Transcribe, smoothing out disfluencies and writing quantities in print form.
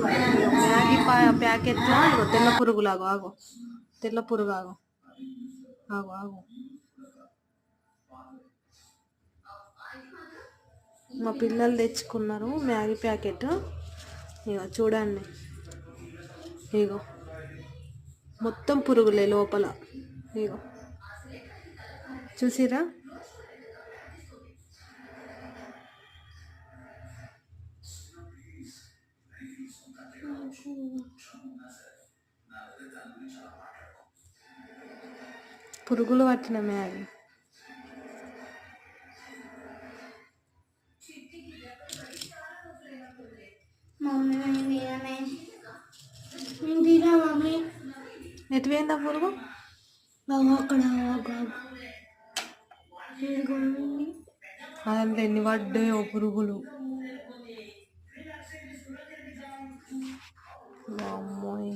Maggi ప్యాకెట్లా తెల్ల పురుగులాగా ఆగు, తెల్ల పురుగు ఆగు ఆగు ఆగు. మా పిల్లలు తెచ్చుకున్నారు మ్యాగీ ప్యాకెట్. ఇగో చూడండి, ఇగో మొత్తం పురుగులే లోపల. ఇగో చూసిరా, పురుగులు పట్టిన మ్యాగీ. ఎటు పోయిందా పురుగు? అదంతా ఎన్ని పడ్డాయో పురుగులు. అమ్మోయ్.